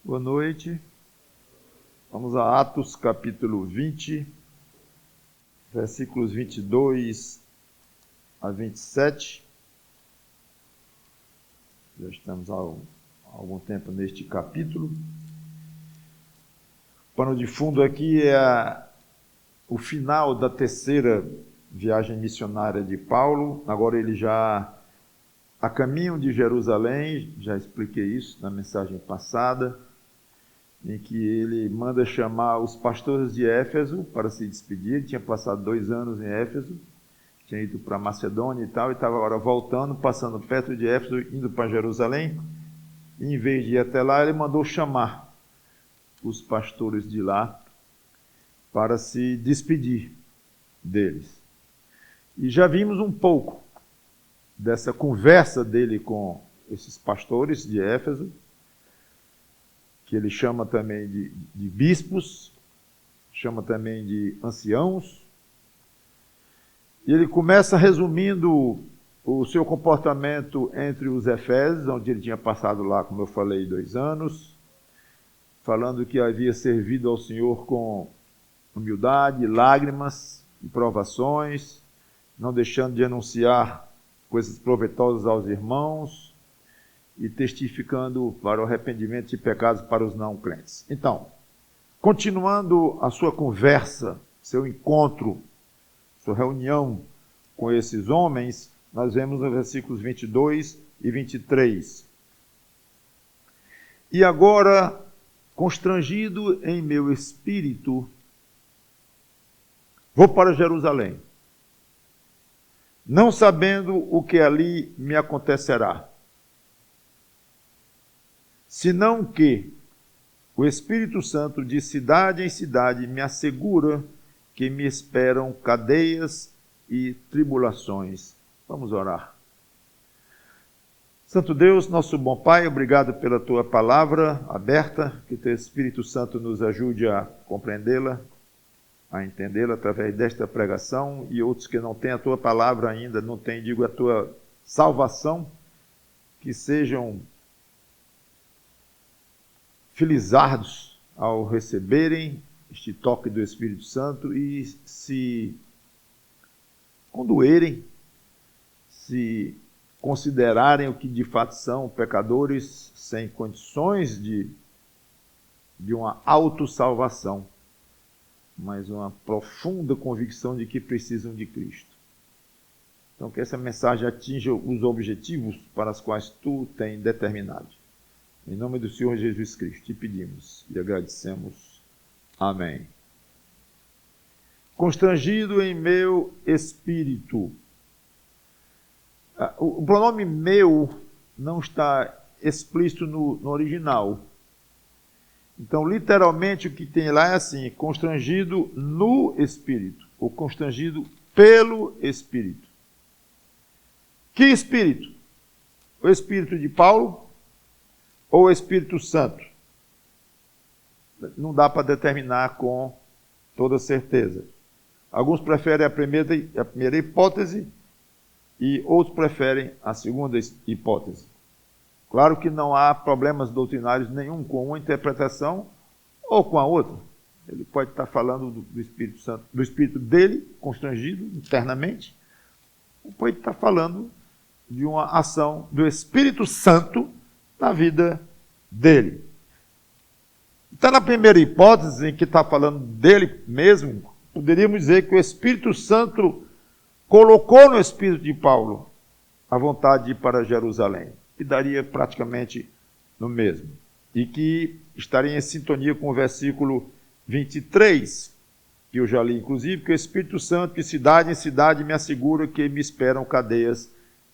Boa noite. Vamos a Atos capítulo 20, versículos 22 a 27. Já estamos há algum tempo neste capítulo. O pano de fundo aqui é o final da terceira viagem missionária de Paulo. Agora ele já a caminho de Jerusalém, já expliquei isso na mensagem passada, em que ele manda chamar os pastores de Éfeso para se despedir. Ele tinha passado 2 anos em Éfeso, tinha ido para Macedônia e tal, e estava agora voltando, passando perto de Éfeso, indo para Jerusalém. E em vez de ir até lá, ele mandou chamar os pastores de lá para se despedir deles. E já vimos um pouco dessa conversa dele com esses pastores de Éfeso, que ele chama também de bispos, chama também de anciãos. E ele começa resumindo o seu comportamento entre os efésios, onde ele tinha passado lá, como eu falei, 2 anos, falando que havia servido ao Senhor com humildade, lágrimas e provações, não deixando de anunciar coisas proveitosas aos irmãos, e testificando para o arrependimento de pecados para os não crentes. Então, continuando a sua conversa, seu encontro, sua reunião com esses homens, nós vemos nos versículos 22 e 23. E agora, constrangido em meu espírito, vou para Jerusalém, não sabendo o que ali me acontecerá, senão que o Espírito Santo de cidade em cidade me assegura que me esperam cadeias e tribulações. Vamos orar. Santo Deus, nosso bom Pai, obrigado pela Tua palavra aberta, que Teu Espírito Santo nos ajude a compreendê-la, a entendê-la através desta pregação, e outros que não têm a Tua palavra ainda, não têm, digo, a Tua salvação, que sejam felizardos ao receberem este toque do Espírito Santo e se condoerem, se considerarem o que de fato são pecadores sem condições de uma autossalvação, mas uma profunda convicção de que precisam de Cristo. Então, que essa mensagem atinja os objetivos para os quais Tu tens determinado. Em nome do Senhor Jesus Cristo, te pedimos e agradecemos. Amém. Constrangido em meu espírito. O pronome meu não está explícito no original. Então, literalmente, o que tem lá é assim: constrangido no espírito, ou constrangido pelo espírito. Que espírito? O espírito de Paulo ou o Espírito Santo? Não dá para determinar com toda certeza. Alguns preferem a primeira hipótese e outros preferem a segunda hipótese. Claro que não há problemas doutrinários nenhum com uma interpretação ou com a outra. Ele pode estar falando do Espírito Santo, do Espírito dele, constrangido internamente, ou pode estar falando de uma ação do Espírito Santo na vida dele. Então, na primeira hipótese, em que está falando dele mesmo, poderíamos dizer que o Espírito Santo colocou no espírito de Paulo a vontade de ir para Jerusalém, que daria praticamente no mesmo, e que estaria em sintonia com o versículo 23, que eu já li, inclusive, que o Espírito Santo, de cidade em cidade, me assegura que me esperam cadeias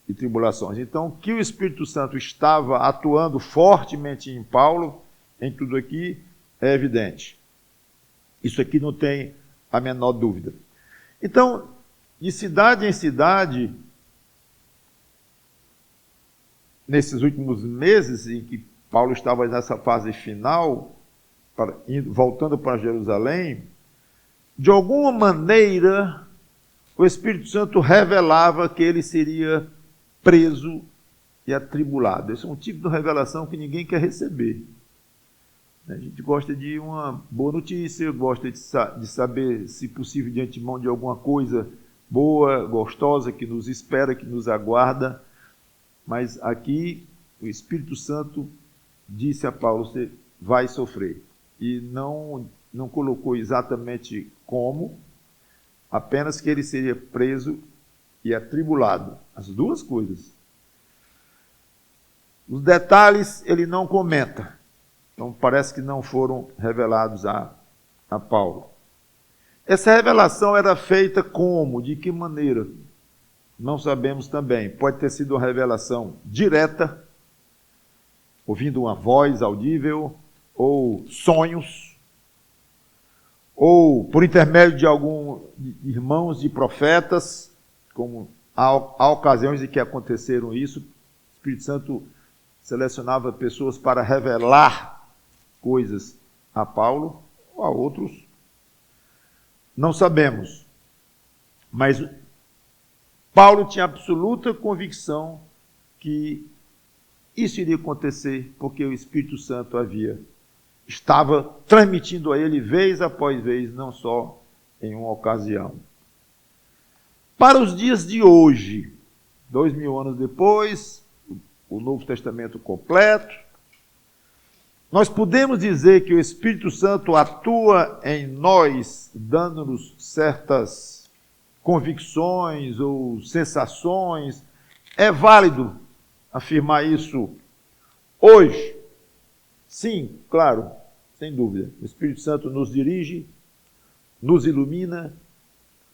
e tribulações. Então, que o Espírito Santo estava atuando fortemente em Paulo, em tudo aqui, é evidente. Isso aqui não tem a menor dúvida. Então, de cidade em cidade, nesses últimos meses em que Paulo estava nessa fase final, voltando para Jerusalém, de alguma maneira, o Espírito Santo revelava que ele seria preso e atribulado. Esse é um tipo de revelação que ninguém quer receber. A gente gosta de uma boa notícia, gosta de saber, se possível, de antemão, de alguma coisa boa, gostosa, que nos espera, que nos aguarda. Mas aqui o Espírito Santo disse a Paulo: você vai sofrer. E não colocou exatamente como, apenas que ele seria preso e atribulado. As duas coisas. Os detalhes ele não comenta. Então parece que não foram revelados a Paulo. Essa revelação era feita como? De que maneira? Não sabemos também. Pode ter sido uma revelação direta, ouvindo uma voz audível, ou sonhos, ou por intermédio de alguns irmãos de profetas, como há ocasiões em que aconteceram isso. O Espírito Santo selecionava pessoas para revelar coisas a Paulo, ou a outros. Não sabemos. Mas Paulo tinha absoluta convicção que isso iria acontecer, porque o Espírito Santo estava transmitindo a ele vez após vez, não só em uma ocasião. Para os dias de hoje, 2000 anos depois, o Novo Testamento completo, nós podemos dizer que o Espírito Santo atua em nós, dando-nos certas convicções ou sensações. É válido afirmar isso hoje? Sim, claro, sem dúvida. O Espírito Santo nos dirige, nos ilumina,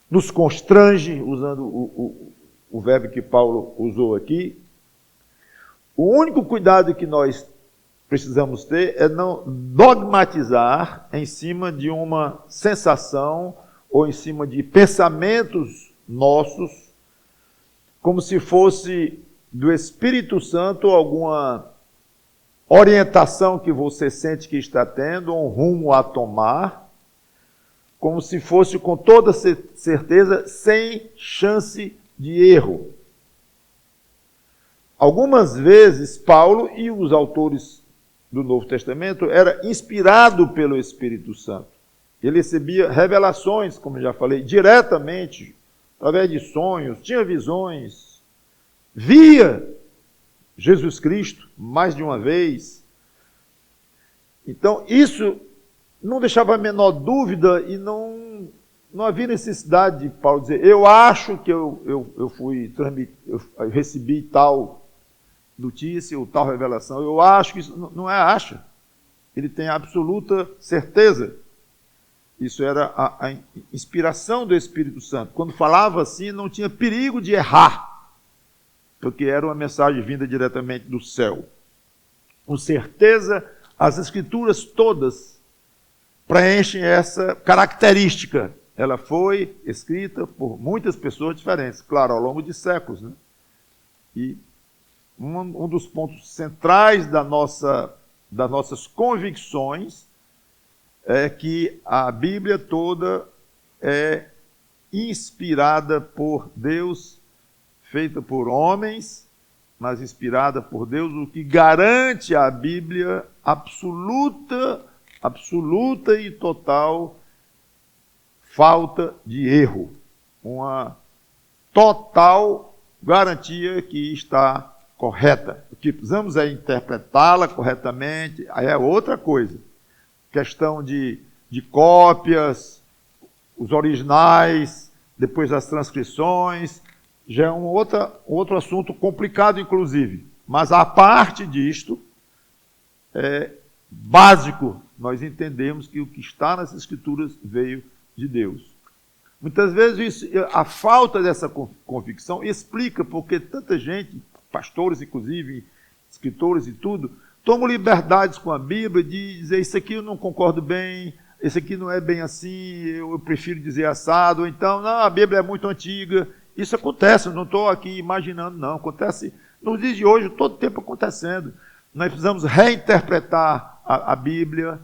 nos constrange, usando o verbo que Paulo usou aqui. O único cuidado que nós precisamos ter é não dogmatizar em cima de uma sensação ou em cima de pensamentos nossos, como se fosse do Espírito Santo alguma orientação que você sente que está tendo, um rumo a tomar, como se fosse com toda certeza, sem chance de erro. Algumas vezes, Paulo e os autores do Novo Testamento era inspirado pelo Espírito Santo. Ele recebia revelações, como já falei, diretamente, através de sonhos, tinha visões, via Jesus Cristo mais de uma vez. Então, isso não deixava a menor dúvida e não havia necessidade de Paulo dizer: eu acho que eu recebi tal notícia ou tal revelação. Eu acho que isso não é acha. Ele tem absoluta certeza. Isso era a inspiração do Espírito Santo. Quando falava assim, não tinha perigo de errar, porque era uma mensagem vinda diretamente do céu. Com certeza, as Escrituras todas preenchem essa característica. Ela foi escrita por muitas pessoas diferentes, claro, ao longo de séculos, né? E um dos pontos centrais das nossas convicções é que a Bíblia toda é inspirada por Deus, feita por homens, mas inspirada por Deus, o que garante à Bíblia absoluta e total falta de erro. Uma total garantia que está correta. O que precisamos é interpretá-la corretamente, aí é outra coisa. Questão de cópias, os originais, depois as transcrições, já é um outro assunto complicado, inclusive. Mas a parte disto, é básico nós entendemos que o que está nas Escrituras veio de Deus. Muitas vezes a falta dessa convicção explica porque tanta gente, pastores inclusive, escritores e tudo, tomam liberdades com a Bíblia de dizer: isso aqui eu não concordo bem, esse aqui não é bem assim, eu prefiro dizer assado, ou então, não, a Bíblia é muito antiga. Isso acontece, eu não estou aqui imaginando, não. Acontece nos dias de hoje, todo tempo acontecendo. Nós precisamos reinterpretar a Bíblia,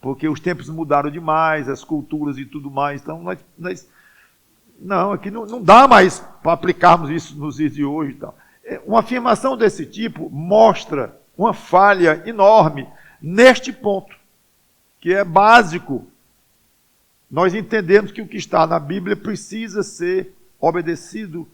porque os tempos mudaram demais, as culturas e tudo mais. Então, não, aqui não dá mais para aplicarmos isso nos dias de hoje e tal. Uma afirmação desse tipo mostra uma falha enorme neste ponto. que é básico. Nós entendemos que o que está na Bíblia precisa ser obedecido,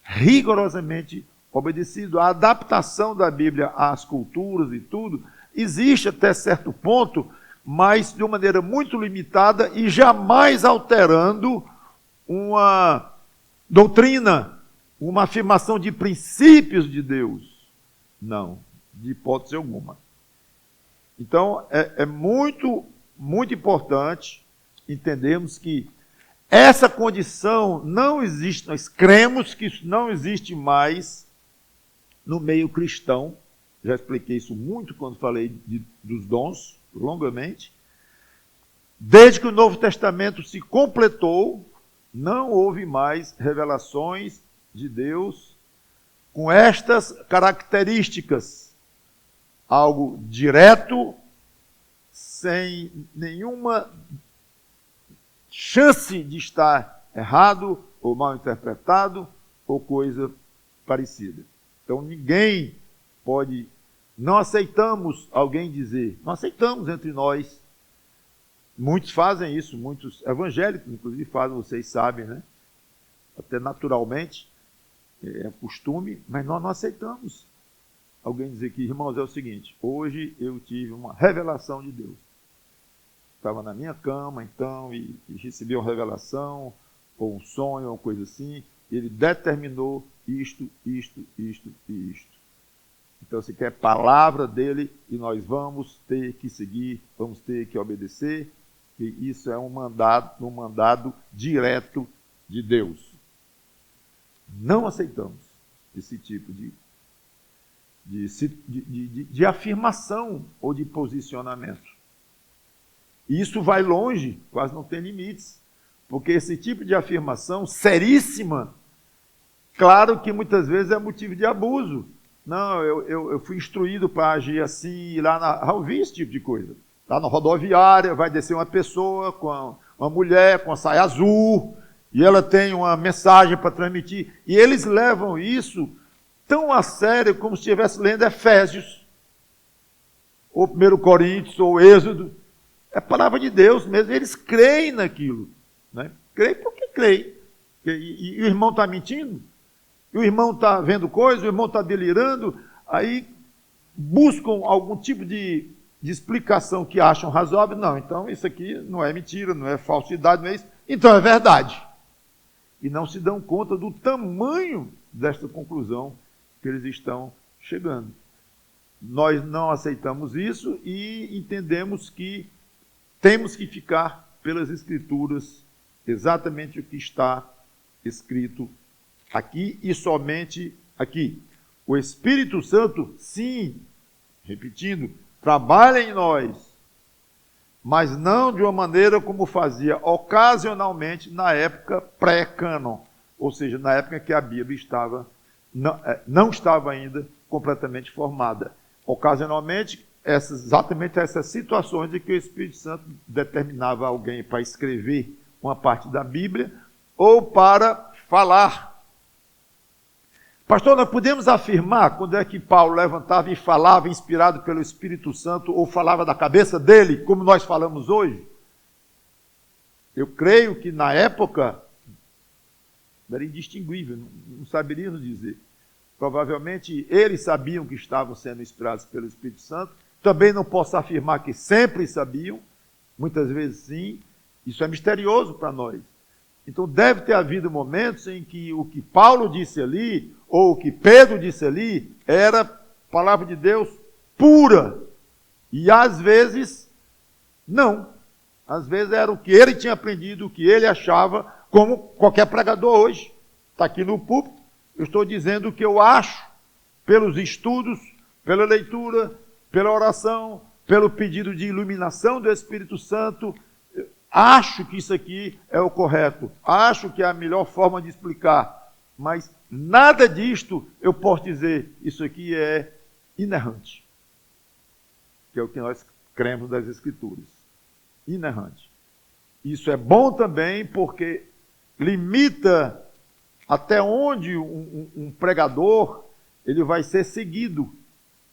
rigorosamente obedecido. A adaptação da Bíblia às culturas e tudo existe até certo ponto, mas de uma maneira muito limitada e jamais alterando uma doutrina, uma afirmação de princípios de Deus. Não, de hipótese alguma. Então, é muito, muito importante entendermos que essa condição não existe, nós cremos que isso não existe mais no meio cristão. Já expliquei isso muito quando falei dos dons, longamente. Desde que o Novo Testamento se completou, não houve mais revelações de Deus com estas características. Algo direto, sem nenhuma chance de estar errado, ou mal interpretado, ou coisa parecida. Então ninguém pode, não aceitamos alguém dizer, não aceitamos entre nós. Muitos fazem isso, muitos evangélicos, inclusive, fazem, vocês sabem, né? Até naturalmente, é costume, mas nós não aceitamos alguém dizer que, irmãos, é o seguinte, hoje eu tive uma revelação de Deus. Estava na minha cama, então, e recebi uma revelação, ou um sonho, ou coisa assim, e ele determinou isto e isto. Então, se quer palavra dele, e nós vamos ter que seguir, vamos ter que obedecer, e isso é um mandado direto de Deus. Não aceitamos esse tipo de afirmação ou de posicionamento. E isso vai longe, quase não tem limites, porque esse tipo de afirmação seríssima, claro que muitas vezes é motivo de abuso. Não, eu fui instruído para agir assim, e lá já ouvi esse tipo de coisa. Lá na rodoviária vai descer uma pessoa, com uma mulher com a saia azul, e ela tem uma mensagem para transmitir, e eles levam isso tão a sério como se estivesse lendo Efésios, ou 1 Coríntios, ou Êxodo. É palavra de Deus mesmo, eles creem naquilo. Né? Creem porque creem. E o irmão está mentindo? E o irmão está vendo coisa, o irmão está delirando, aí buscam algum tipo de explicação que acham razoável. Não, então isso aqui não é mentira, não é falsidade, não é isso. Então é verdade. E não se dão conta do tamanho desta conclusão que eles estão chegando. Nós não aceitamos isso e entendemos que temos que ficar pelas Escrituras exatamente o que está escrito aqui e somente aqui. O Espírito Santo, sim, repetindo, trabalha em nós, mas não de uma maneira como fazia ocasionalmente na época pré-cânon, ou seja, na época que a Bíblia não estava ainda completamente formada. Ocasionalmente, exatamente essas situações em que o Espírito Santo determinava alguém para escrever uma parte da Bíblia ou para falar. Pastor, nós podemos afirmar quando é que Paulo levantava e falava inspirado pelo Espírito Santo ou falava da cabeça dele, como nós falamos hoje? Eu creio que na época era indistinguível, não saberíamos dizer. Provavelmente eles sabiam que estavam sendo inspirados pelo Espírito Santo. Também não posso afirmar que sempre sabiam, muitas vezes sim. Isso é misterioso para nós. Então deve ter havido momentos em que o que Paulo disse ali, ou o que Pedro disse ali, era palavra de Deus pura. E às vezes, não. Às vezes era o que ele tinha aprendido, o que ele achava, como qualquer pregador hoje. Está aqui no púlpito, eu estou dizendo o que eu acho, pelos estudos, pela leitura, pela oração, pelo pedido de iluminação do Espírito Santo. Acho que isso aqui é o correto, acho que é a melhor forma de explicar, mas nada disto eu posso dizer, isso aqui é inerrante, que é o que nós cremos das Escrituras, inerrante. Isso é bom também porque limita até onde um pregador ele vai ser seguido.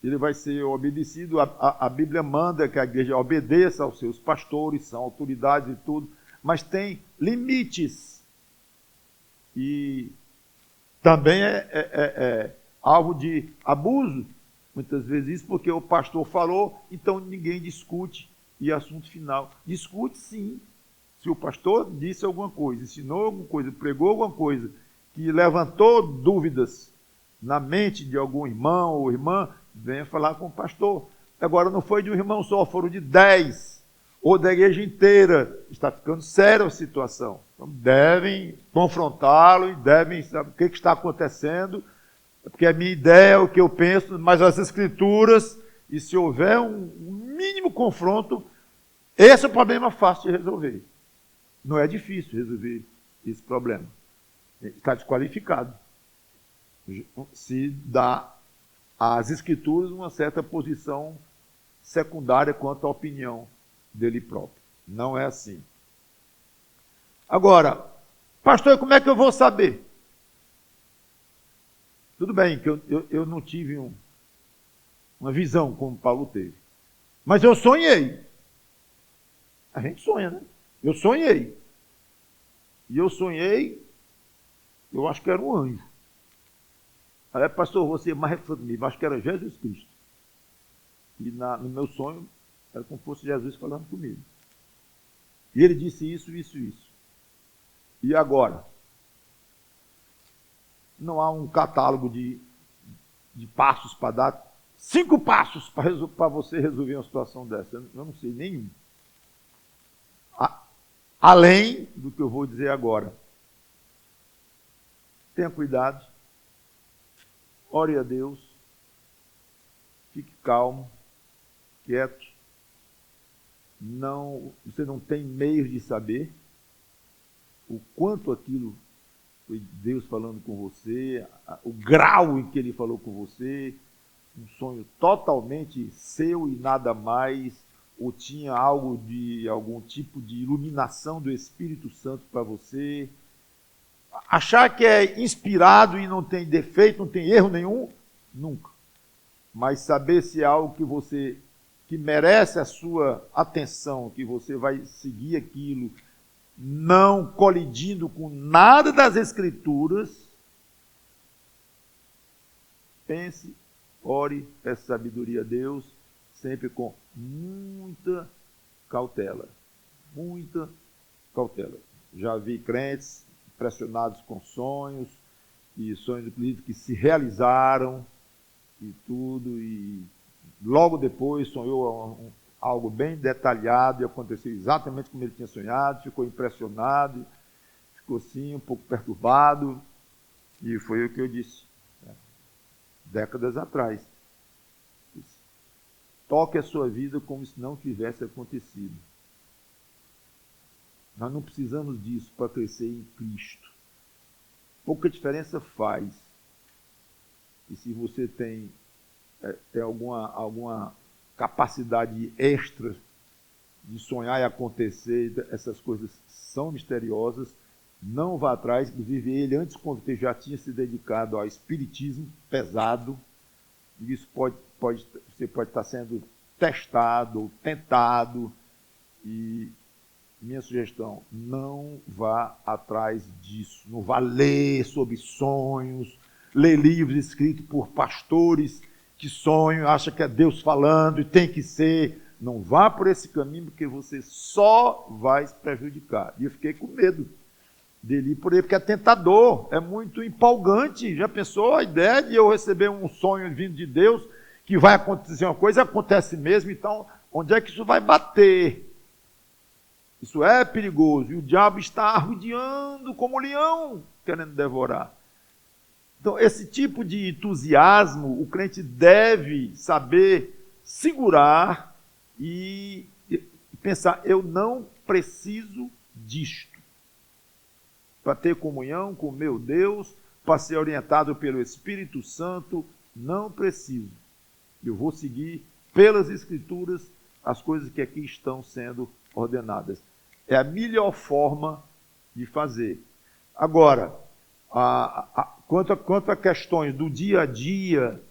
ele vai ser obedecido. A Bíblia manda que a igreja obedeça aos seus pastores, são autoridades e tudo, mas tem limites. E também é alvo de abuso, muitas vezes isso, porque o pastor falou, então ninguém discute, e assunto final. Discute sim. Se o pastor disse alguma coisa, ensinou alguma coisa, pregou alguma coisa, que levantou dúvidas na mente de algum irmão ou irmã, venha falar com o pastor. Agora não foi de um irmão só, foram de 10, ou da igreja inteira. Está ficando séria a situação. Então devem confrontá-lo e devem saber o que está acontecendo, porque a minha ideia é o que eu penso, mas as escrituras, e se houver um mínimo confronto, esse é o problema fácil de resolver. Não é difícil resolver esse problema. Está desqualificado. Se dá às escrituras uma certa posição secundária quanto à opinião dele próprio. Não é assim. Agora, pastor, como é que eu vou saber? Tudo bem que eu não tive uma visão como Paulo teve. Mas eu sonhei. A gente sonha, né? Eu sonhei. E eu sonhei, eu acho que era um anjo. Aí, pastor, você mais comigo, acho que era Jesus Cristo. E no meu sonho, era como se fosse Jesus falando comigo. E ele disse isso, isso, isso. E agora? Não há um catálogo de passos para dar. 5 passos para você resolver uma situação dessa. Eu não sei nenhum. Além do que eu vou dizer agora. Tenha cuidado. Ore a Deus. Fique calmo, quieto. Você não tem meios de saber o quanto aquilo foi Deus falando com você, o grau em que Ele falou com você, um sonho totalmente seu e nada mais, ou tinha algum tipo de iluminação do Espírito Santo para você. Achar que é inspirado e não tem defeito, não tem erro nenhum, nunca. Mas saber se é algo que merece a sua atenção, que você vai seguir aquilo, não colidindo com nada das Escrituras, pense, ore, peça sabedoria a Deus, sempre com muita cautela. Muita cautela. Já vi crentes impressionados com sonhos, e sonhos que se realizaram, e tudo, e logo depois sonhou algo bem detalhado, e aconteceu exatamente como ele tinha sonhado, ficou impressionado, ficou assim, um pouco perturbado, e foi o que eu disse, décadas atrás. Toque a sua vida como se não tivesse acontecido. Nós não precisamos disso para crescer em Cristo. Pouca diferença faz. E se você tem alguma capacidade extra de sonhar e acontecer, essas coisas são misteriosas, não vá atrás. Inclusive ele, antes, quando ele já tinha se dedicado ao espiritismo pesado, e isso você pode estar sendo testado ou tentado, e minha sugestão, não vá atrás disso, não vá ler sobre sonhos, ler livros escritos por pastores que sonham, acha que é Deus falando e tem que ser. Não vá por esse caminho, porque você só vai se prejudicar. E eu fiquei com medo dele ir por ele, porque é tentador, é muito empolgante. Já pensou a ideia de eu receber um sonho vindo de Deus, que vai acontecer uma coisa, acontece mesmo, então onde é que isso vai bater? Isso é perigoso, e o diabo está arrodeando como um leão, querendo devorar. Então, esse tipo de entusiasmo, o crente deve saber segurar e pensar, eu não preciso disto. Para ter comunhão com o meu Deus, para ser orientado pelo Espírito Santo, não preciso. Eu vou seguir pelas Escrituras as coisas que aqui estão sendo ordenadas. É a melhor forma de fazer. Agora, quanto a questões do dia a dia,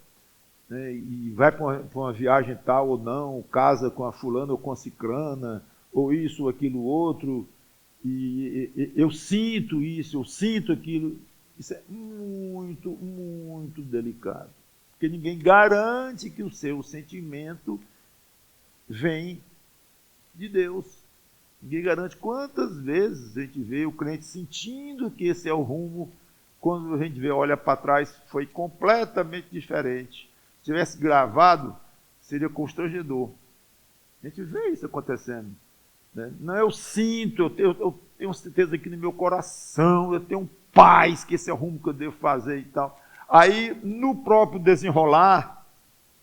né, e vai para uma viagem tal ou não, casa com a fulana ou com a cicrana, ou isso ou aquilo outro, e eu sinto isso, eu sinto aquilo. Isso é muito, muito delicado. Porque ninguém garante que o seu sentimento vem de Deus. Ninguém garante. Quantas vezes a gente vê o crente sentindo que esse é o rumo, quando a gente vê, olha para trás, foi completamente diferente. Se tivesse gravado, seria constrangedor. A gente vê isso acontecendo. Né? Não, eu sinto, eu tenho certeza aqui no meu coração, eu tenho paz, que esse é o rumo que eu devo fazer e tal. Aí, no próprio desenrolar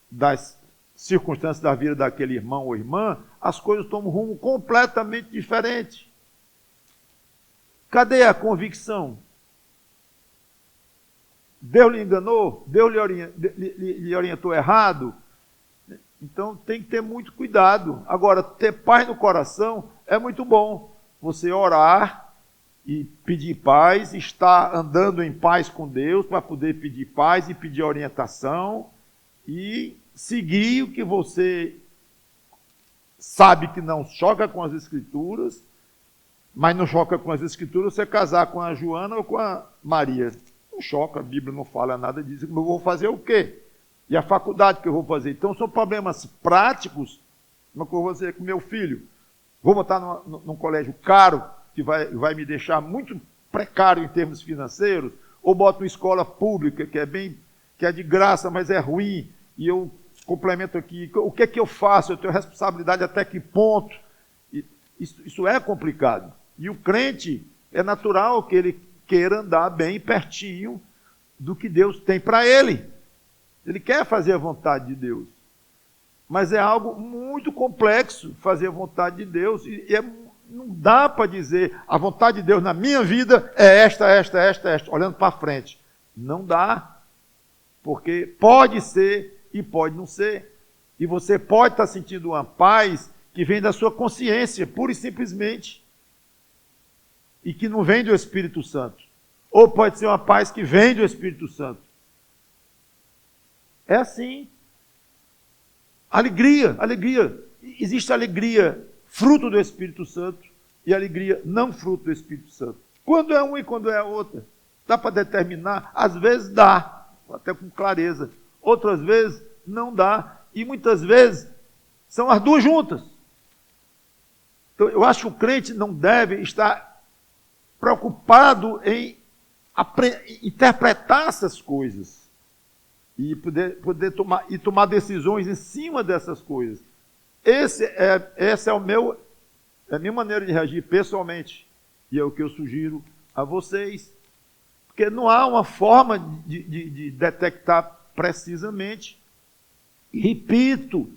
das circunstâncias da vida daquele irmão ou irmã, as coisas tomam um rumo completamente diferente. Cadê a convicção? Deus lhe enganou? Deus lhe orientou errado? Então tem que ter muito cuidado. Agora, ter paz no coração é muito bom. Você orar e pedir paz, estar andando em paz com Deus para poder pedir paz e pedir orientação e seguir o que você sabe que não choca com as Escrituras, mas não choca com as Escrituras você casar com a Joana ou com a Maria. Não choca, a Bíblia não fala nada disso. Eu vou fazer o quê? E a faculdade que eu vou fazer? Então são problemas práticos. Como que eu vou fazer com meu filho? Vou botar num colégio caro, que vai me deixar muito precário em termos financeiros, ou boto uma escola pública, que é de graça, mas é ruim, e eu complemento aqui, o que é que eu faço? Eu tenho responsabilidade até que ponto? Isso é complicado. E o crente, é natural que ele queira andar bem pertinho do que Deus tem para ele. Ele quer fazer a vontade de Deus. Mas é algo muito complexo fazer a vontade de Deus, não dá para dizer, a vontade de Deus na minha vida é esta, olhando para frente. Não dá, porque pode ser e pode não ser. E você pode estar sentindo uma paz que vem da sua consciência, pura e simplesmente, e que não vem do Espírito Santo. Ou pode ser uma paz que vem do Espírito Santo. É assim. Alegria. Existe alegria fruto do Espírito Santo e alegria não fruto do Espírito Santo. Quando é uma e quando é a outra? Dá para determinar? Às vezes dá, até com clareza. Outras vezes não dá. E muitas vezes são as duas juntas. Então, eu acho que o crente não deve estar preocupado em interpretar essas coisas e poder tomar decisões em cima dessas coisas. Essa é a minha maneira de reagir pessoalmente, e é o que eu sugiro a vocês, porque não há uma forma de detectar precisamente. E repito,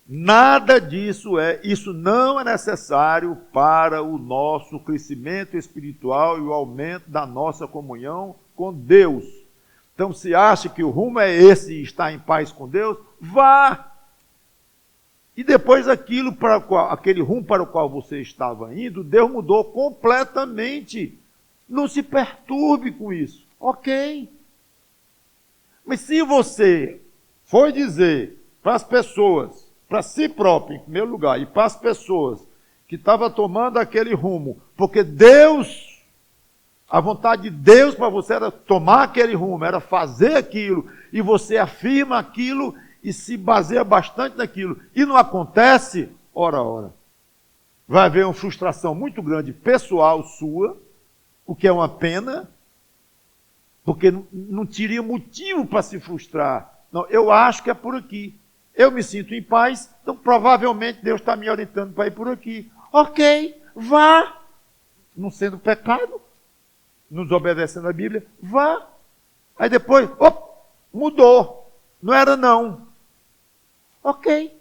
nada disso isso não é necessário para o nosso crescimento espiritual e o aumento da nossa comunhão com Deus. Então, se acha que o rumo é esse e está em paz com Deus, vá. E depois aquele rumo para o qual você estava indo, Deus mudou completamente. Não se perturbe com isso. Ok. Mas se você for dizer para as pessoas, para si próprio em primeiro lugar, e para as pessoas que estavam tomando aquele rumo, porque Deus, a vontade de Deus para você era tomar aquele rumo, era fazer aquilo, e você afirma aquilo e se baseia bastante naquilo, e não acontece, ora. Vai haver uma frustração muito grande pessoal sua, o que é uma pena, porque não teria motivo para se frustrar. Não, eu acho que é por aqui. Eu me sinto em paz, então provavelmente Deus está me orientando para ir por aqui. Ok, vá. Não sendo pecado, não desobedecendo a Bíblia, vá. Aí depois, mudou. Não era não. Ok,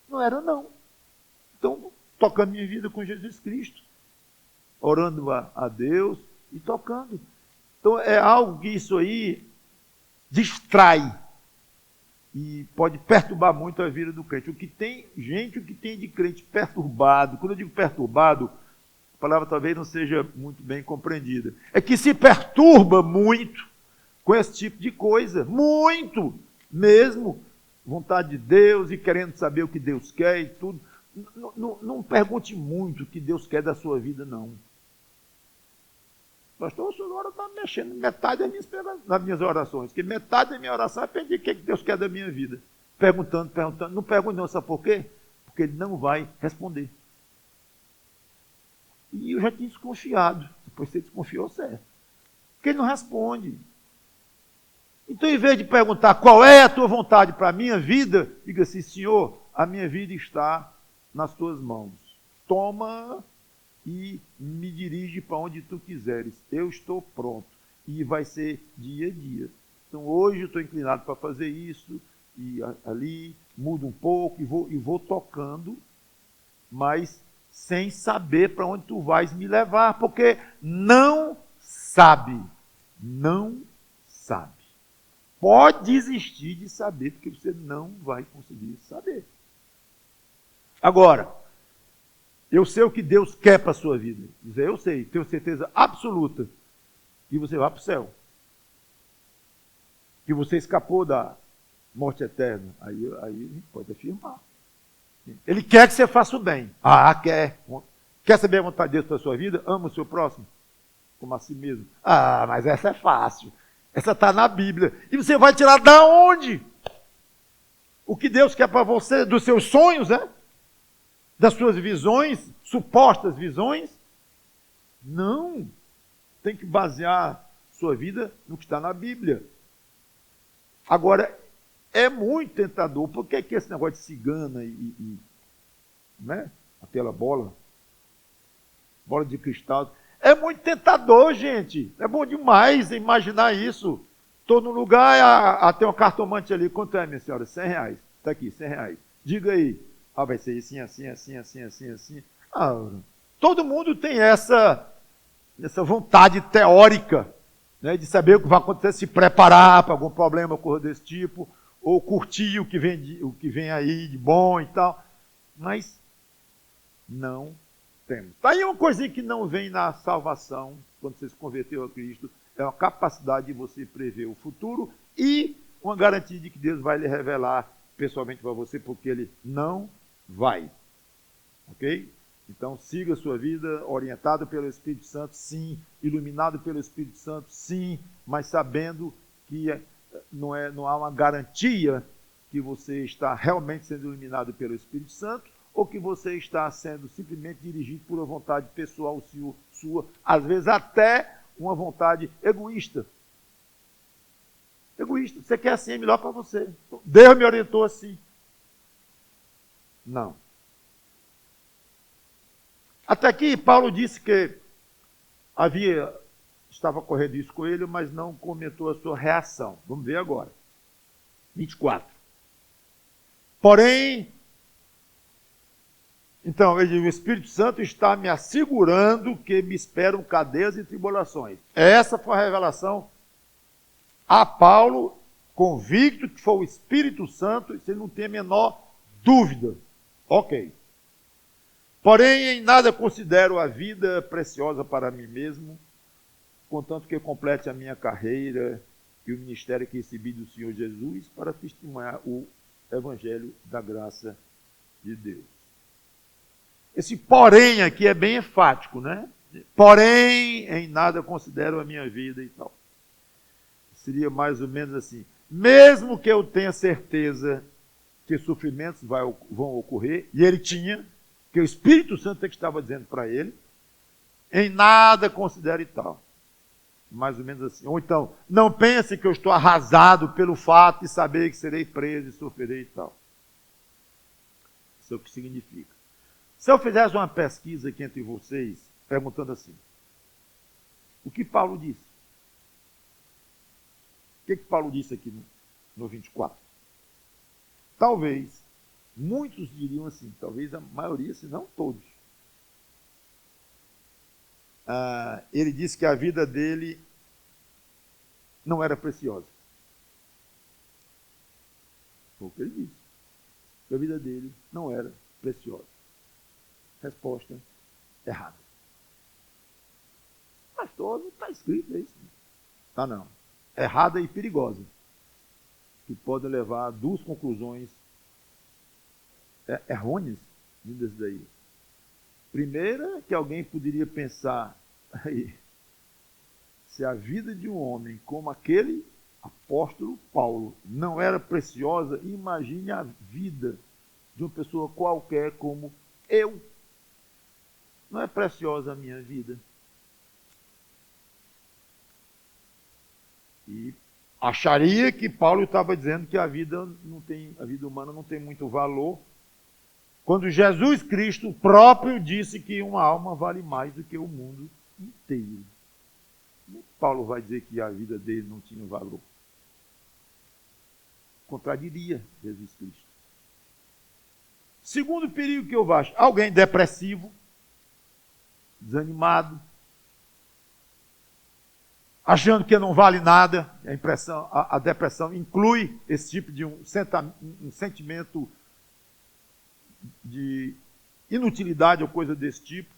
não era não. Então, tocando minha vida com Jesus Cristo, orando a Deus e tocando. Então, é algo que isso aí distrai e pode perturbar muito a vida do crente. O que tem de crente perturbado, quando eu digo perturbado, a palavra talvez não seja muito bem compreendida, é que se perturba muito com esse tipo de coisa, muito mesmo, vontade de Deus e querendo saber o que Deus quer e tudo. Não pergunte muito o que Deus quer da sua vida, não. Pastor, o senhor agora está mexendo metade das minhas orações, que metade da minha oração é pedir o que Deus quer da minha vida. Perguntando. Não pergunte não, sabe por quê? Porque Ele não vai responder. E eu já tinha desconfiado. Depois você desconfiou certo. Porque Ele não responde. Então, em vez de perguntar qual é a tua vontade para a minha vida, diga assim, Senhor, a minha vida está nas tuas mãos. Toma e me dirige para onde tu quiseres. Eu estou pronto. E vai ser dia a dia. Então, hoje eu estou inclinado para fazer isso, e ali, mudo um pouco, e vou tocando, mas sem saber para onde tu vais me levar, porque não sabe. Não sabe. Pode desistir de saber, porque você não vai conseguir saber. Agora, eu sei o que Deus quer para a sua vida. Dizer, eu sei, tenho certeza absoluta que você vai para o céu. Que você escapou da morte eterna. Aí a gente pode afirmar. Ele quer que você faça o bem. Ah, quer. Quer saber a vontade de Deus para a sua vida? Ama o seu próximo como a si mesmo. Ah, mas essa é fácil. Essa está na Bíblia. E você vai tirar da onde? O que Deus quer para você, dos seus sonhos, né? Das suas visões, supostas visões? Não. Tem que basear sua vida no que está na Bíblia. Agora, é muito tentador. Por que esse negócio de cigana né? Aquela bola de cristal. É muito tentador, gente. É bom demais imaginar isso. Estou no lugar, tem um cartomante ali. Quanto é, minha senhora? R$100. Está aqui, R$100. Diga aí. Ah, vai ser assim, assim. Ah, todo mundo tem essa vontade teórica, né, de saber o que vai acontecer, se preparar para algum problema ocorrer desse tipo, ou curtir o que vem aí de bom e tal. Mas não temos. Está aí uma coisinha que não vem na salvação, quando você se converteu a Cristo, é uma capacidade de você prever o futuro e uma garantia de que Deus vai lhe revelar pessoalmente para você, porque Ele não vai. Ok? Então, siga a sua vida orientado pelo Espírito Santo, sim. Iluminado pelo Espírito Santo, sim. Mas sabendo que não há uma garantia que você está realmente sendo iluminado pelo Espírito Santo, ou que você está sendo simplesmente dirigido por uma vontade pessoal sua, às vezes até uma vontade egoísta. Egoísta. Você quer assim, é melhor para você. Deus me orientou assim. Não. Até aqui, Paulo disse que estava correndo isso com ele, mas não comentou a sua reação. Vamos ver agora. 24. Porém, então, ele diz, o Espírito Santo está me assegurando que me esperam cadeias e tribulações. Essa foi a revelação a Paulo, convicto que foi o Espírito Santo, e você não tem a menor dúvida. Ok. Porém, em nada considero a vida preciosa para mim mesmo, contanto que eu complete a minha carreira e o ministério que recebi do Senhor Jesus para testemunhar o Evangelho da graça de Deus. Esse porém aqui é bem enfático, né? Porém, em nada considero a minha vida e tal. Seria mais ou menos assim. Mesmo que eu tenha certeza que sofrimentos vão ocorrer, e ele tinha, que o Espírito Santo é que estava dizendo para ele, em nada considere tal. Mais ou menos assim. Ou então, não pense que eu estou arrasado pelo fato de saber que serei preso e sofrerei e tal. Isso é o que significa. Se eu fizesse uma pesquisa aqui entre vocês, perguntando assim, o que Paulo disse? O que Paulo disse aqui no 24? Talvez, muitos diriam assim, talvez a maioria, se não todos. Ele disse que a vida dele não era preciosa. Foi o que ele disse. Que a vida dele não era preciosa. Resposta errada. Pastor, não está escrito isso. Tá não. Errada e perigosa. que podem levar a duas conclusões errôneas vindas daí. Primeira, que alguém poderia pensar, aí, se a vida de um homem como aquele apóstolo Paulo não era preciosa, imagine a vida de uma pessoa qualquer como eu. Não é preciosa a minha vida? E acharia que Paulo estava dizendo que a vida humana não tem muito valor, quando Jesus Cristo próprio disse que uma alma vale mais do que o mundo inteiro. Como Paulo vai dizer que a vida dele não tinha valor? Contradiria Jesus Cristo. Segundo perigo que eu acho, alguém depressivo, desanimado, achando que não vale nada. A depressão inclui esse tipo de um sentimento de inutilidade ou coisa desse tipo.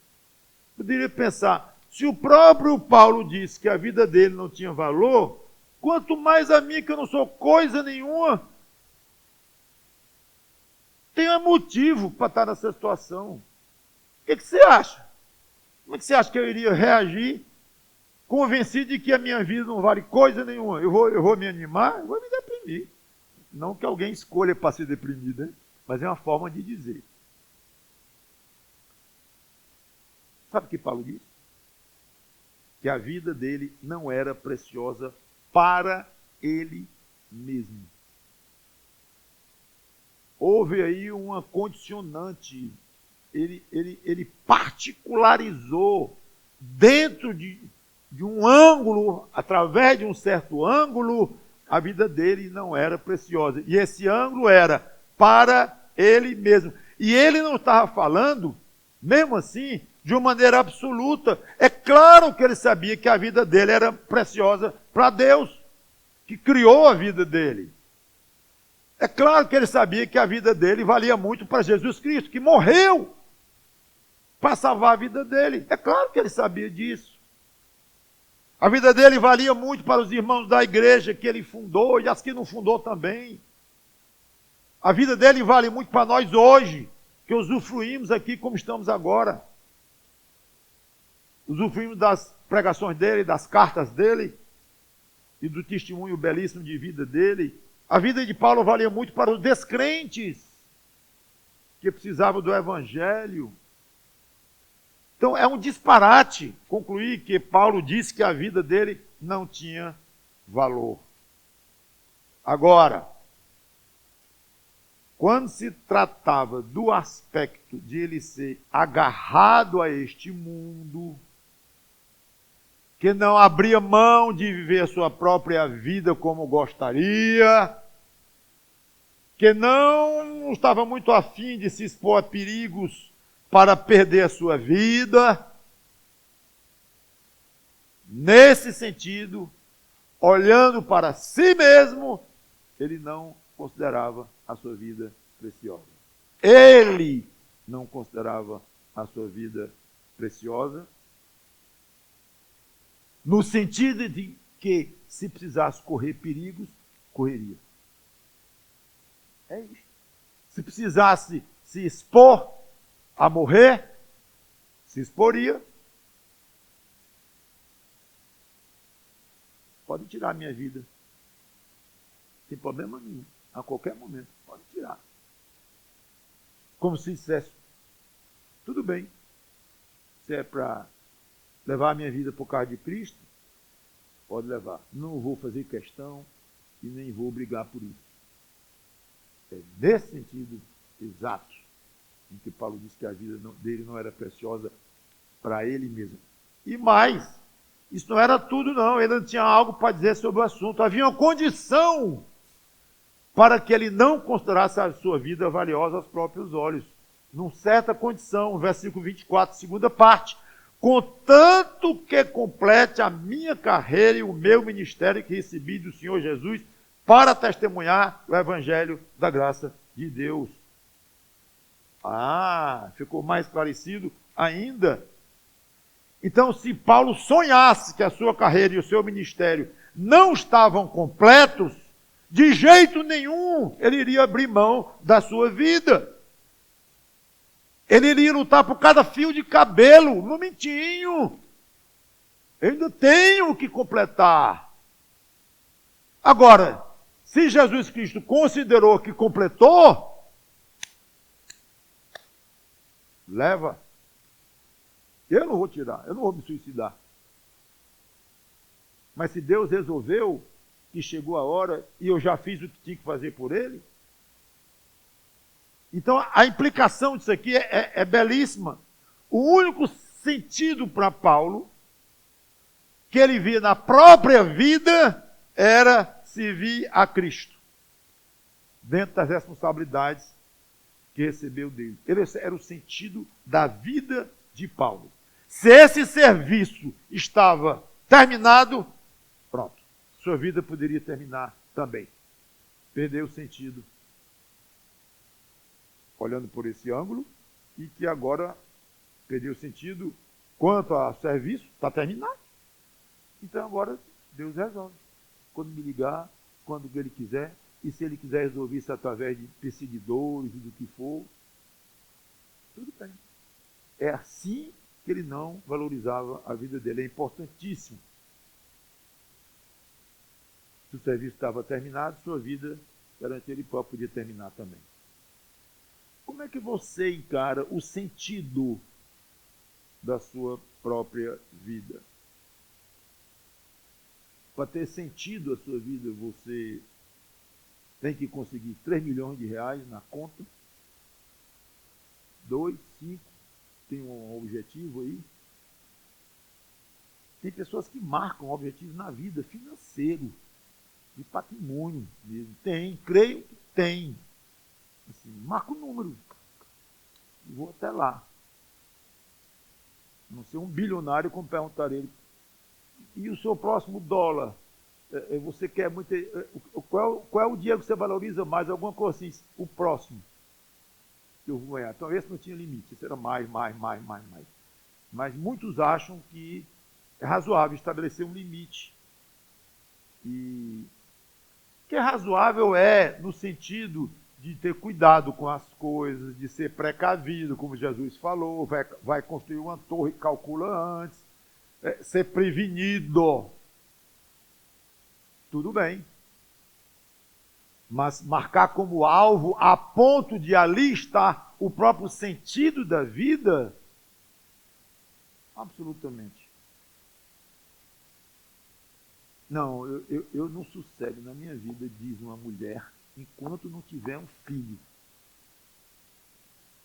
Poderia pensar, se o próprio Paulo disse que a vida dele não tinha valor, quanto mais a mim, que eu não sou coisa nenhuma, tenho motivo para estar nessa situação. O que você acha? Como é que você acha que eu iria reagir convencido de que a minha vida não vale coisa nenhuma? Eu vou me animar? Eu vou me deprimir. Não que alguém escolha para se deprimir, né? Mas é uma forma de dizer. Sabe o que Paulo disse? Que a vida dele não era preciosa para ele mesmo. Houve aí uma condicionante. Ele particularizou dentro de um ângulo, através de um certo ângulo, a vida dele não era preciosa. E esse ângulo era para ele mesmo. E ele não estava falando, mesmo assim, de uma maneira absoluta. É claro que ele sabia que a vida dele era preciosa para Deus, que criou a vida dele. É claro que ele sabia que a vida dele valia muito para Jesus Cristo, que morreu para salvar a vida dele. É claro que ele sabia disso. A vida dele valia muito para os irmãos da igreja que ele fundou e as que não fundou também. A vida dele vale muito para nós hoje, que usufruímos aqui como estamos agora. Usufruímos das pregações dele, das cartas dele e do testemunho belíssimo de vida dele. A vida de Paulo valia muito para os descrentes que precisavam do evangelho. Então é um disparate concluir que Paulo disse que a vida dele não tinha valor. Agora, quando se tratava do aspecto de ele ser agarrado a este mundo, que não abria mão de viver a sua própria vida como gostaria, que não estava muito afim de se expor a perigos para perder a sua vida. Nesse sentido, olhando para si mesmo, ele não considerava a sua vida preciosa. Ele não considerava a sua vida preciosa, no sentido de que, se precisasse correr perigos, correria. É isso. Se precisasse se expor a morrer, se exporia. Pode tirar a minha vida. Não tem problema nenhum. A qualquer momento. Pode tirar. Como se dissesse, tudo bem. Se é para levar a minha vida por causa de Cristo, pode levar. Não vou fazer questão e nem vou brigar por isso. É nesse sentido exato em que Paulo disse que a vida dele não era preciosa para ele mesmo. E mais, isso não era tudo não, ele não tinha algo para dizer sobre o assunto. Havia uma condição para que ele não considerasse a sua vida valiosa aos próprios olhos. Numa certa condição, versículo 24, segunda parte. Contanto que complete a minha carreira e o meu ministério que recebi do Senhor Jesus para testemunhar o evangelho da graça de Deus. Ficou mais esclarecido ainda. Então, se Paulo sonhasse que a sua carreira e o seu ministério não estavam completos, De jeito nenhum ele iria abrir mão da sua vida. Ele iria lutar por cada fio de cabelo, no momentinho. Eu ainda tenho que completar. Agora, se Jesus Cristo considerou que completou, leva. Eu não vou tirar, eu não vou me suicidar. Mas se Deus resolveu que chegou a hora e eu já fiz o que tinha que fazer por ele, então a implicação disso aqui é belíssima. O único sentido para Paulo que ele via na própria vida era servir a Cristo, dentro das responsabilidades que recebeu dele. Esse era o sentido da vida de Paulo. Se esse serviço estava terminado, pronto, sua vida poderia terminar também. Perdeu o sentido, olhando por esse ângulo, e que agora perdeu o sentido quanto ao serviço, está terminado. Então agora Deus resolve. Quando me ligar, quando ele quiser, e se ele quiser resolver isso através de perseguidores e do que for, tudo bem. É assim que ele não valorizava a vida dele. É importantíssimo. Se o serviço estava terminado, sua vida, perante ele próprio, podia terminar também. Como é que você encara o sentido da sua própria vida? Para ter sentido a sua vida, você tem que conseguir 3 milhões de reais na conta, 2, 5, tem um objetivo aí. Tem pessoas que marcam objetivos na vida, financeiro, de patrimônio mesmo. Tem, creio que tem. Assim, marca o número. E vou até lá. Não ser um bilionário, como perguntar ele. E o seu próximo dólar? Você quer muito. Qual é o dia que você valoriza mais? Alguma coisa assim. O próximo que eu vou ganhar. Então, esse não tinha limite. Esse era mais. Mas muitos acham que é razoável estabelecer um limite. E que é razoável no sentido de ter cuidado com as coisas, de ser precavido, como Jesus falou, vai construir uma torre, calcula antes, ser prevenido. Tudo bem. Mas marcar como alvo, a ponto de ali estar o próprio sentido da vida, absolutamente. Não, eu não sossego na minha vida, diz uma mulher, enquanto não tiver um filho.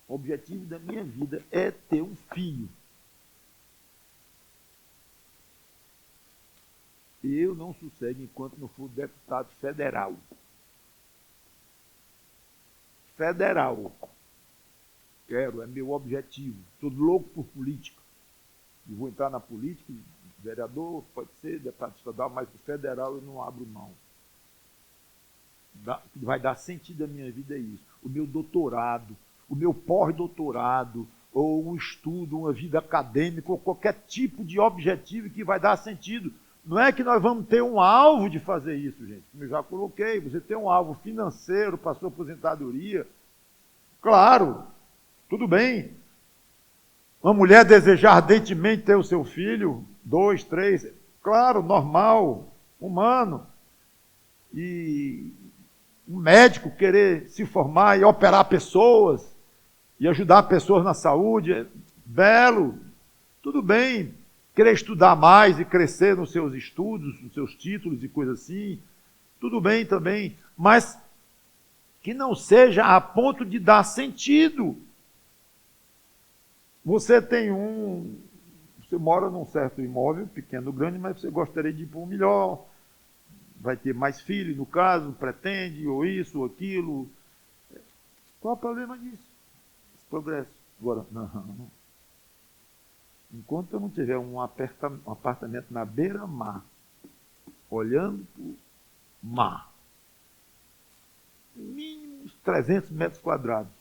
O objetivo da minha vida é ter um filho. Eu não sossego enquanto não for deputado federal. Federal. Quero, é meu objetivo. Estou louco por política. Eu vou entrar na política, vereador, pode ser, deputado estadual, mas o federal eu não abro mão. Vai dar sentido à minha vida isso. O meu doutorado, o meu pós-doutorado, ou um estudo, uma vida acadêmica, ou qualquer tipo de objetivo que vai dar sentido. Não é que nós vamos ter um alvo de fazer isso, gente. Como eu já coloquei, você tem um alvo financeiro para a sua aposentadoria. Claro, tudo bem. Uma mulher desejar ardentemente ter o seu filho, 2, 3, claro, normal, humano. E um médico querer se formar e operar pessoas, e ajudar pessoas na saúde, belo, tudo bem. Querer estudar mais e crescer nos seus estudos, nos seus títulos e coisas assim, tudo bem também, mas que não seja a ponto de dar sentido. Você você mora num certo imóvel, pequeno ou grande, mas você gostaria de ir para um melhor, vai ter mais filhos, no caso, pretende, ou isso, ou aquilo. Qual é o problema disso? Esse progresso. Agora, não. Enquanto eu não tiver um apartamento na beira-mar, olhando para o mar, mínimo uns 300 metros quadrados.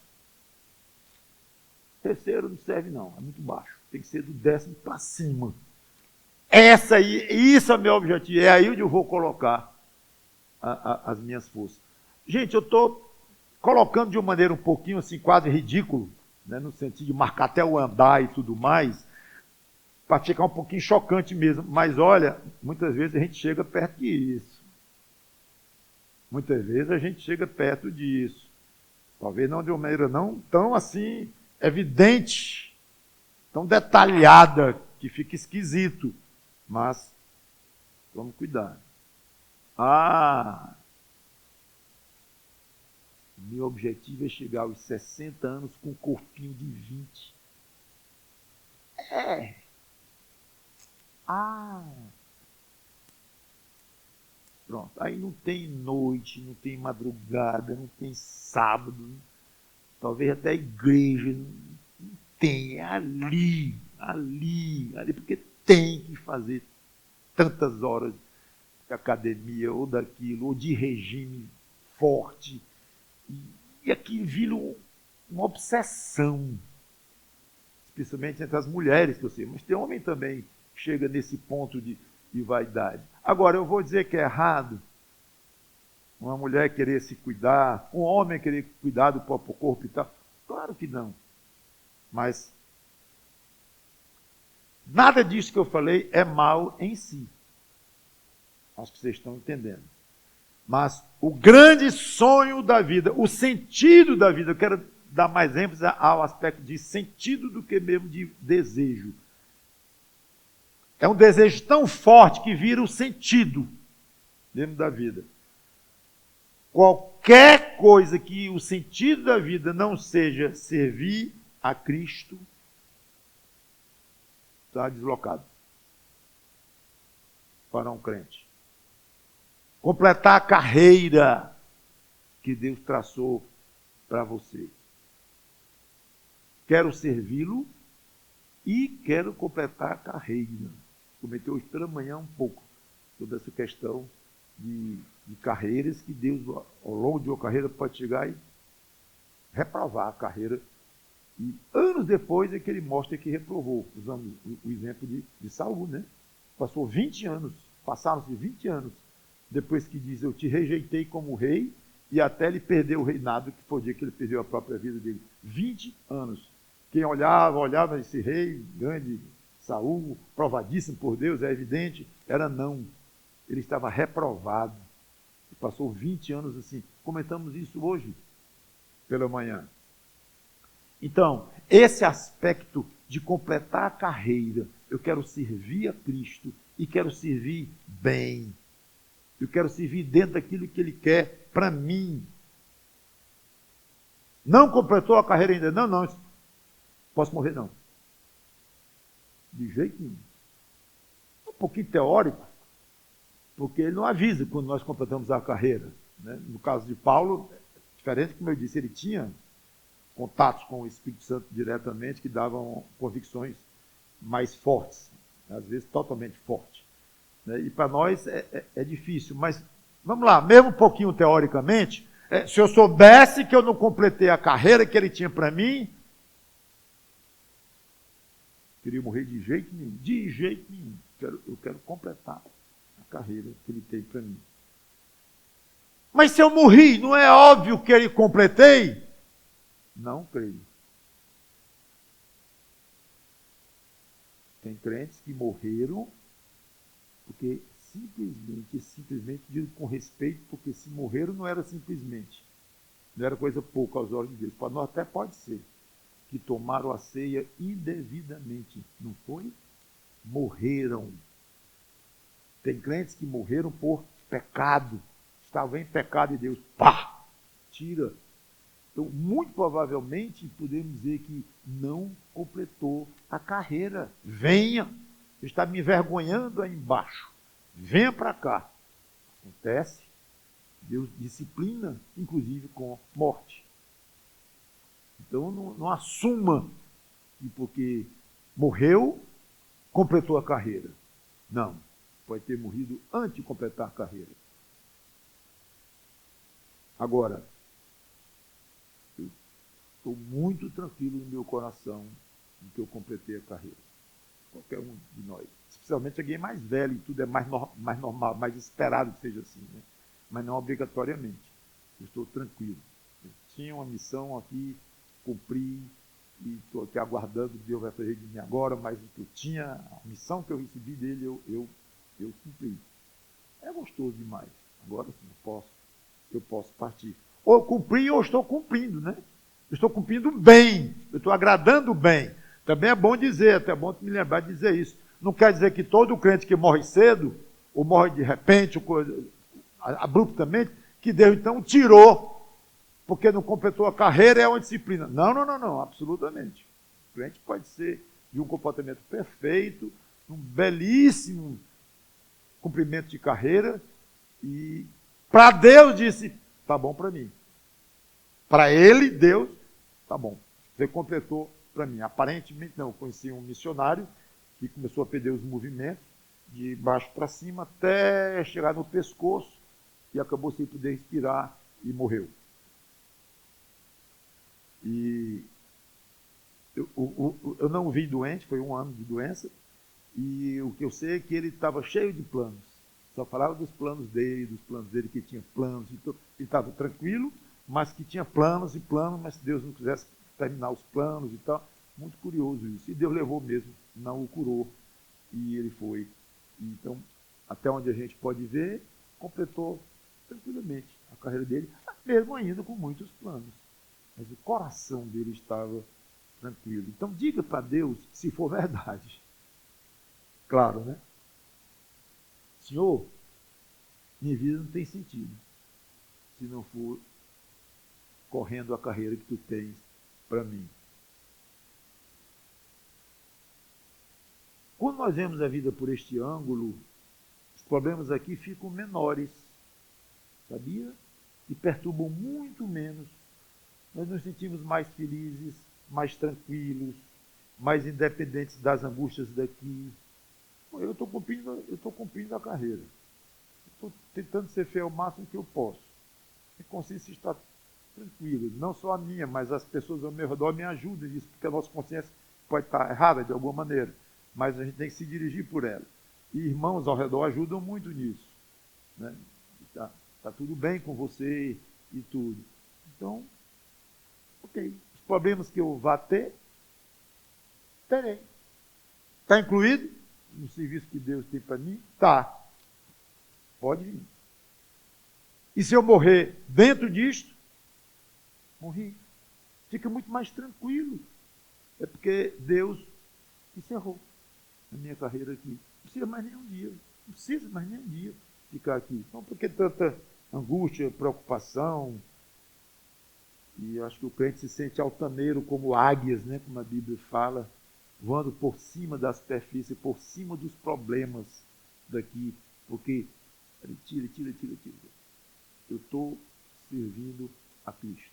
Terceiro não serve não, é muito baixo. Tem que ser do 10º para cima. Isso é meu objetivo, é aí onde eu vou colocar as minhas forças. Gente, eu estou colocando de uma maneira um pouquinho assim, quase ridículo, né, no sentido de marcar até o andar e tudo mais, para ficar um pouquinho chocante mesmo. Mas olha, muitas vezes a gente chega perto disso. Muitas vezes a gente chega perto disso. Talvez não de uma maneira não tão assim evidente, tão detalhada, que fica esquisito. Mas vamos cuidar. Meu objetivo é chegar aos 60 anos com um corpinho de 20. Pronto. Aí não tem noite, não tem madrugada, não tem sábado, talvez até igreja, não tem. É ali, porque tem que fazer tantas horas de academia, ou daquilo, ou de regime forte. E aquilo vira uma obsessão, especialmente entre as mulheres, que eu sei, mas tem homem também que chega nesse ponto de vaidade. Agora, eu vou dizer que é errado uma mulher querer se cuidar, um homem querer cuidar do próprio corpo e tal. Claro que não. Mas nada disso que eu falei é mal em si. Acho que vocês estão entendendo. Mas o grande sonho da vida, o sentido da vida, eu quero dar mais ênfase ao aspecto de sentido do que mesmo de desejo. É um desejo tão forte que vira o sentido dentro da vida. Qualquer coisa que o sentido da vida não seja servir a Cristo, está deslocado para um crente. Completar a carreira que Deus traçou para você. Quero servi-lo e quero completar a carreira. Comentei hoje pela manhã um pouco sobre essa questão de carreiras que Deus, ao longo de uma carreira, pode chegar e reprovar a carreira. E anos depois é que ele mostra que reprovou. Usamos o exemplo de Saul, né? Passou 20 anos, passaram-se 20 anos, depois que diz, eu te rejeitei como rei, e até ele perdeu o reinado, que foi o dia que ele perdeu a própria vida dele. 20 anos. Quem olhava esse rei, grande Saul, provadíssimo por Deus, é evidente, era não. Ele estava reprovado. E passou 20 anos assim. Comentamos isso hoje, pela manhã. Então, esse aspecto de completar a carreira, eu quero servir a Cristo e quero servir bem. Eu quero servir dentro daquilo que Ele quer para mim. Não completou a carreira ainda? Não. Posso morrer, não. De jeito nenhum. Um pouquinho teórico, porque ele não avisa quando nós completamos a carreira. Né? No caso de Paulo, diferente, como eu disse, ele tinha contatos com o Espírito Santo diretamente que davam convicções mais fortes, às vezes totalmente fortes. Né? E para nós é difícil, mas vamos lá, mesmo um pouquinho teoricamente, se eu soubesse que eu não completei a carreira que ele tinha para mim, queria morrer de jeito nenhum, eu quero completar a carreira que ele tem para mim. Mas se eu morri, não é óbvio que ele completei? Não creio. Tem crentes que morreram porque simplesmente digo com respeito, porque se morreram não era simplesmente, não era coisa pouca aos olhos de Deus. Para nós até pode ser que tomaram a ceia indevidamente, não foi? Morreram. Tem crentes que morreram por pecado, estavam em pecado e Deus, tira. Então, muito provavelmente, podemos dizer que não completou a carreira. Venha, está me envergonhando aí embaixo. Venha para cá. Acontece, Deus disciplina, inclusive com morte. Então, não assuma que porque morreu, completou a carreira. Não, pode ter morrido antes de completar a carreira. Agora, estou muito tranquilo no meu coração em que eu completei a carreira. Qualquer um de nós. Especialmente alguém mais velho e tudo é mais normal, mais esperado que seja assim. Né? mas não obrigatoriamente. Eu estou tranquilo. Eu tinha uma missão aqui, cumpri, e estou aqui aguardando, Deus vai fazer de mim agora, mas o que eu tinha, a missão que eu recebi dele, eu cumpri. É gostoso demais. Agora sim, eu posso partir. Ou cumpri ou estou cumprindo, né? Eu estou cumprindo bem, eu estou agradando bem. Também é bom dizer, até é bom me lembrar de dizer isso. Não quer dizer que todo crente que morre cedo, ou morre de repente, ou abruptamente, que Deus então tirou, porque não completou a carreira, é uma disciplina. Não, absolutamente. O crente pode ser de um comportamento perfeito, um belíssimo cumprimento de carreira, e para Deus disse, tá bom para mim. Para ele, Deus, tá bom. Você completou para mim. Aparentemente não, eu conheci um missionário que começou a perder os movimentos de baixo para cima até chegar no pescoço e acabou sem poder respirar e morreu. E eu não o vi doente, foi 1 ano de doença, e o que eu sei é que ele estava cheio de planos. Só falava dos planos dele, que tinha planos. Então, ele estava tranquilo, mas que tinha planos e planos, mas se Deus não quisesse terminar os planos e tal. Muito curioso isso. E Deus levou mesmo, não o curou, e ele foi. Então, até onde a gente pode ver, completou tranquilamente a carreira dele, mesmo ainda com muitos planos. Mas o coração dele estava tranquilo. Então, diga para Deus se for verdade. Claro, né? Senhor, minha vida não tem sentido se não for correndo a carreira que tu tens para mim. Quando nós vemos a vida por este ângulo, os problemas aqui ficam menores, sabia? E perturbam muito menos. Nós nos sentimos mais felizes, mais tranquilos, mais independentes das angústias daqui. Eu estou cumprindo a carreira. Estou tentando ser fiel ao máximo que eu posso. A consciência está tranquila. Não só a minha, mas as pessoas ao meu redor me ajudam nisso, porque a nossa consciência pode estar errada de alguma maneira, mas a gente tem que se dirigir por ela. E irmãos ao redor ajudam muito nisso. Né? Tá tudo bem com você e tudo. Então, ok. Os problemas que eu vá ter, terei. Está incluído no serviço que Deus tem para mim? Tá. Pode vir. E se eu morrer dentro disto? Morri. Fica muito mais tranquilo. É porque Deus encerrou a minha carreira aqui. Não precisa mais nem um dia. Não precisa mais nem um dia ficar aqui. Então, por que tanta angústia, preocupação? E eu acho que o crente se sente altaneiro como águias, né? Como a Bíblia fala, voando por cima da superfície, por cima dos problemas daqui. Porque ele tira. Eu estou servindo a Cristo.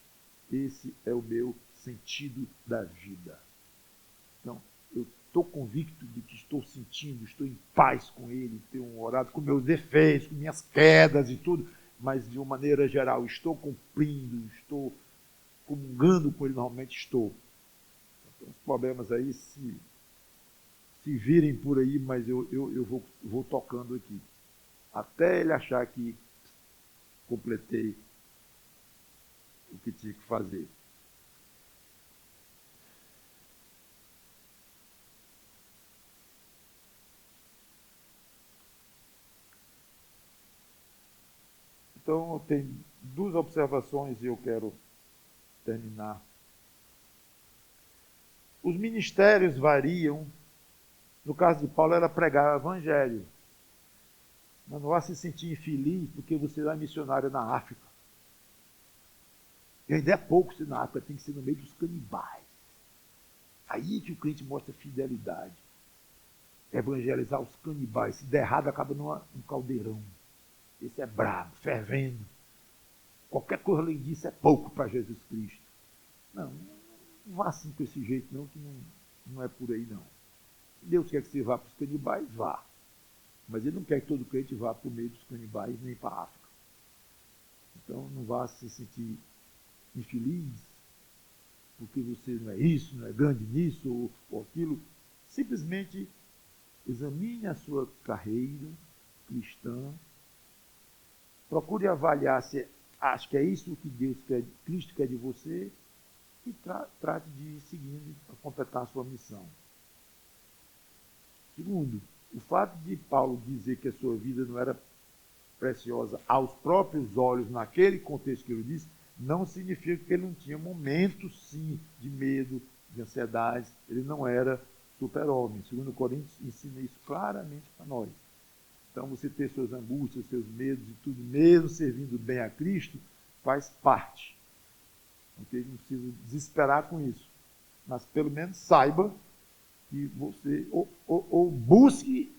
Esse é o meu sentido da vida. Então, eu estou convicto de que estou sentindo, estou em paz com Ele, tenho orado com meus defeitos, com minhas quedas e tudo, mas de uma maneira geral, estou cumprindo, estou comungando com Ele, normalmente estou. Então, os problemas aí se virem por aí, mas eu vou tocando aqui. Até ele achar que completei o que tinha que fazer. Então, tem 2 observações e eu quero terminar. Os ministérios variam. No caso de Paulo, era pregar o evangelho. Mas não vá se sentir infeliz porque você é missionário na África. E ainda é pouco ser na África, tem que ser no meio dos canibais. Aí que o crente mostra fidelidade. Evangelizar os canibais. Se der errado, acaba num caldeirão. Esse é brabo, fervendo. Qualquer coisa além disso é pouco para Jesus Cristo. Não vá assim com esse jeito, não, que não é por aí, não. Deus quer que você vá para os canibais, vá. Mas Ele não quer que todo crente vá para o meio dos canibais, nem para a África. Então, não vá se sentir infeliz, porque você não é isso, não é grande nisso ou aquilo. Simplesmente examine a sua carreira cristã, procure avaliar se acha que é isso que Deus quer, Cristo quer de você, e trate de ir seguindo para completar a sua missão. Segundo, o fato de Paulo dizer que a sua vida não era preciosa aos próprios olhos, naquele contexto que ele disse, não significa que ele não tinha momentos, sim, de medo, de ansiedade. Ele não era super-homem. 2 Coríntios ensina isso claramente para nós. Então, você ter suas angústias, seus medos e tudo, mesmo servindo bem a Cristo, faz parte. Okay? Não precisa desesperar com isso. Mas, pelo menos, saiba que você, ou busque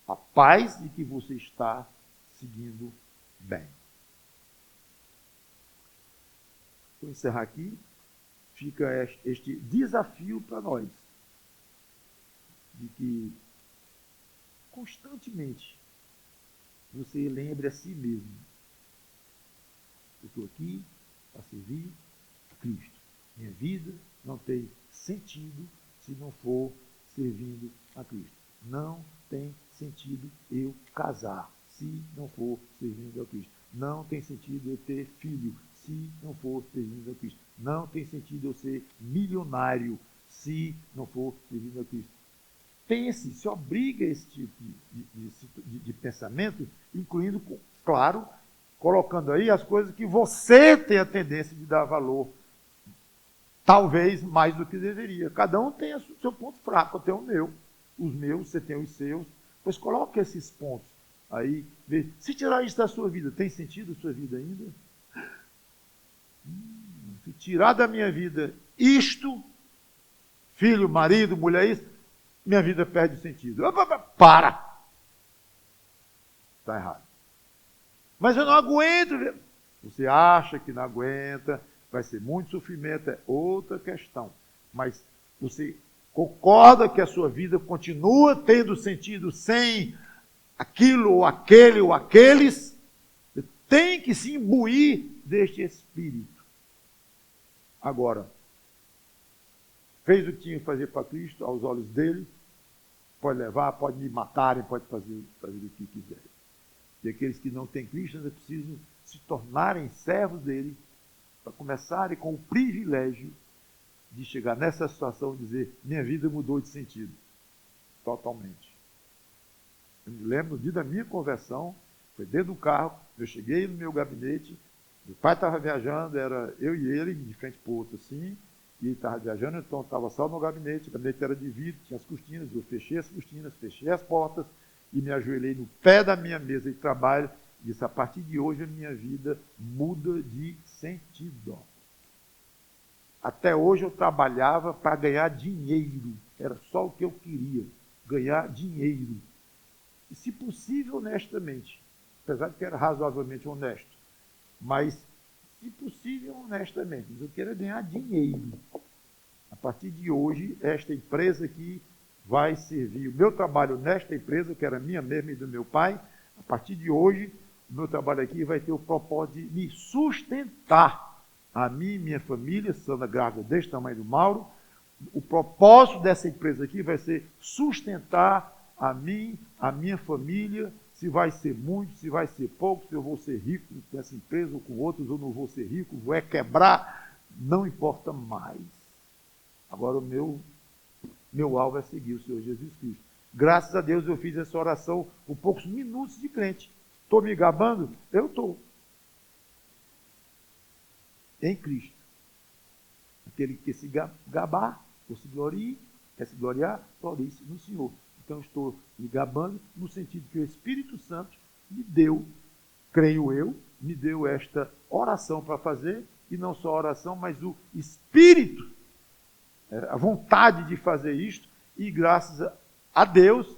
a paz de que você está seguindo bem. Vou encerrar aqui. Fica este desafio para nós, de que constantemente você lembre a si mesmo: eu estou aqui para servir a Cristo. Minha vida não tem sentido se não for servindo a Cristo. Não tem sentido eu casar se não for servindo a Cristo. Não tem sentido eu ter filho se não for servindo a Cristo. Não tem sentido eu ser milionário se não for servindo a Cristo. Pense, se obriga a esse tipo de pensamento, incluindo, claro, colocando aí as coisas que você tem a tendência de dar valor, talvez mais do que deveria. Cada um tem o seu ponto fraco, eu tenho o meu, os meus, você tem os seus, pois coloque esses pontos aí, vê. Se tirar isso da sua vida, tem sentido a sua vida ainda? Se tirar da minha vida isto, filho, marido, mulher, isso, minha vida perde o sentido. Para! Está errado. Mas eu não aguento. Você acha que não aguenta, vai ser muito sofrimento, é outra questão. Mas você concorda que a sua vida continua tendo sentido sem aquilo, ou aquele, ou aqueles? Você tem que se imbuir deste espírito. Agora, fez o que tinha que fazer para Cristo, aos olhos dele, pode levar, pode me matarem, pode fazer o que quiserem. E aqueles que não têm Cristo ainda precisam se tornarem servos dele, para começarem com o privilégio de chegar nessa situação e dizer: minha vida mudou de sentido, totalmente. Eu me lembro no dia da minha conversão, foi dentro do carro, eu cheguei no meu gabinete, meu pai estava viajando, era eu e ele, de frente para o outro assim, e ele estava viajando, então estava só no gabinete, o gabinete era de vidro, tinha as cortinas, eu fechei as cortinas, fechei as portas, e me ajoelhei no pé da minha mesa de trabalho, e disse: a partir de hoje a minha vida muda de sentido. Até hoje eu trabalhava para ganhar dinheiro, era só o que eu queria, ganhar dinheiro. E, se possível, honestamente, apesar de que era razoavelmente honesto, mas, se possível, honestamente, eu quero ganhar dinheiro. A partir de hoje, esta empresa aqui vai servir, o meu trabalho nesta empresa, que era minha mesma e do meu pai, a partir de hoje, o meu trabalho aqui vai ter o propósito de me sustentar, a mim e minha família, sendo grávida deste tamanho do Mauro. O propósito dessa empresa aqui vai ser sustentar a mim, a minha família, se vai ser muito, se vai ser pouco, se eu vou ser rico com essa empresa ou com outros, ou não vou ser rico, vou quebrar, não importa mais. Agora o meu alvo é seguir o Senhor Jesus Cristo. Graças a Deus eu fiz essa oração com poucos minutos de crente. Estou me gabando? Eu estou. Em Cristo. Aquele que se gabar, ou se glorie, quer se gloriar, glorie-se no Senhor. Então, estou me gabando no sentido que o Espírito Santo me deu, creio eu, me deu esta oração para fazer, e não só a oração, mas o Espírito, a vontade de fazer isto, e graças a Deus,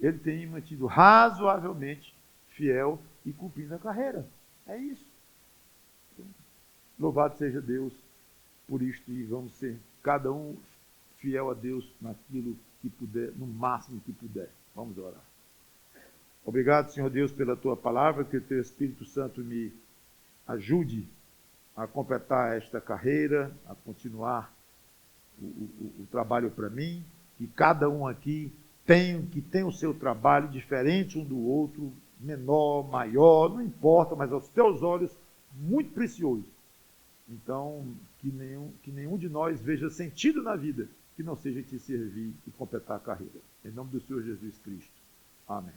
ele tem me mantido razoavelmente fiel e cumprindo a carreira. É isso. Louvado seja Deus por isto, e vamos ser cada um fiel a Deus naquilo que puder, no máximo que puder. Vamos orar. Obrigado, Senhor Deus, pela tua palavra, que o teu Espírito Santo me ajude a completar esta carreira, a continuar o trabalho para mim, que cada um aqui tem o seu trabalho diferente um do outro, menor, maior, não importa, mas aos teus olhos, muito precioso. Então, que nenhum de nós veja sentido na vida que não seja te servir e completar a carreira. Em nome do Senhor Jesus Cristo. Amém.